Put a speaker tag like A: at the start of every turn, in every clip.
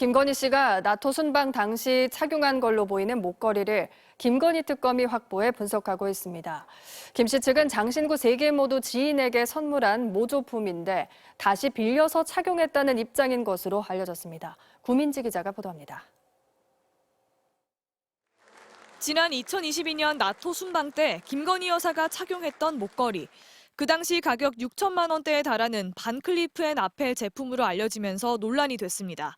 A: 김건희 씨가 나토 순방 당시 착용한 걸로 보이는 목걸이를 김건희 특검이 확보해 분석하고 있습니다. 김 씨 측은 장신구 3개 모두 지인에게 선물한 모조품인데 다시 빌려서 착용했다는 입장인 것으로 알려졌습니다. 구민지 기자가 보도합니다.
B: 지난 2022년 나토 순방 때 김건희 여사가 착용했던 목걸이. 그 당시 가격 6천만 원대에 달하는 반클리프 앤 아펠 제품으로 알려지면서 논란이 됐습니다.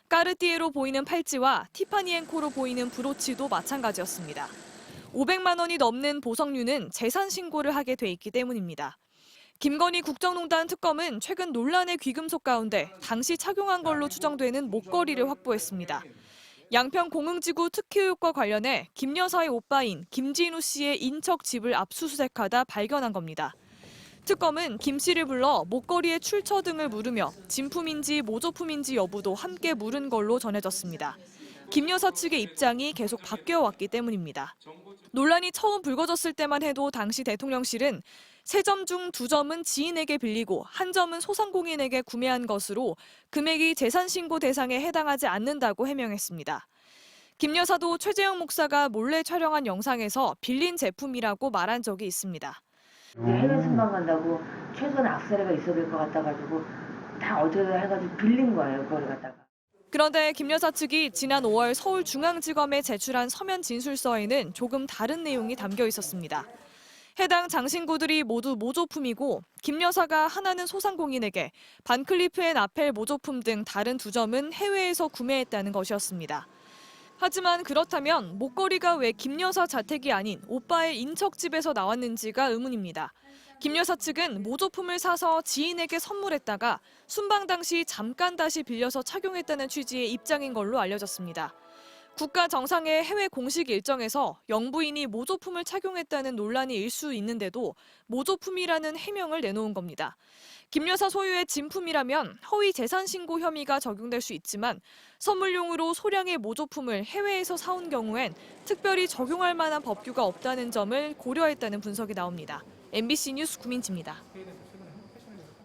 B: 까르띠에로 보이는 팔찌와 티파니 앤 코로 보이는 브로치도 마찬가지였습니다. 500만 원이 넘는 보석류는 재산 신고를 하게 돼 있기 때문입니다. 김건희 국정농단 특검은 최근 논란의 귀금속 가운데 당시 착용한 걸로 추정되는 목걸이를 확보했습니다. 양평 공흥지구 특혜의혹과 관련해 김 여사의 오빠인 김진우 씨의 인척 집을 압수수색하다 발견한 겁니다. 특검은 김 씨를 불러 목걸이의 출처 등을 물으며 진품인지 모조품인지 여부도 함께 물은 걸로 전해졌습니다. 김 여사 측의 입장이 계속 바뀌어왔기 때문입니다. 논란이 처음 불거졌을 때만 해도 당시 대통령실은 3점 중 2점은 지인에게 빌리고 1점은 소상공인에게 구매한 것으로 금액이 재산신고 대상에 해당하지 않는다고 해명했습니다. 김 여사도 최재형 목사가 몰래 촬영한 영상에서 빌린 제품이라고 말한 적이 있습니다.
C: 해외 순방 간다고 최소한 악세사리가 있어야 될 것 같아가지고 다 어쩌다 해가지고 빌린 거예요, 그걸 갖다가.
B: 그런데 김 여사 측이 지난 5월 서울중앙지검에 제출한 서면 진술서에는 조금 다른 내용이 담겨 있었습니다. 해당 장신구들이 모두 모조품이고 김 여사가 하나는 소상공인에게 반클리프 앤 아펠 모조품 등 다른 2점은 해외에서 구매했다는 것이었습니다. 하지만 그렇다면 목걸이가 왜 김 여사 자택이 아닌 오빠의 인척집에서 나왔는지가 의문입니다. 김 여사 측은 모조품을 사서 지인에게 선물했다가 순방 당시 잠깐 다시 빌려서 착용했다는 취지의 입장인 걸로 알려졌습니다. 국가 정상의 해외 공식 일정에서 영부인이 모조품을 착용했다는 논란이 일 수 있는데도 모조품이라는 해명을 내놓은 겁니다. 김 여사 소유의 진품이라면 허위 재산 신고 혐의가 적용될 수 있지만 선물용으로 소량의 모조품을 해외에서 사온 경우엔 특별히 적용할 만한 법규가 없다는 점을 고려했다는 분석이 나옵니다. MBC 뉴스 구민지입니다.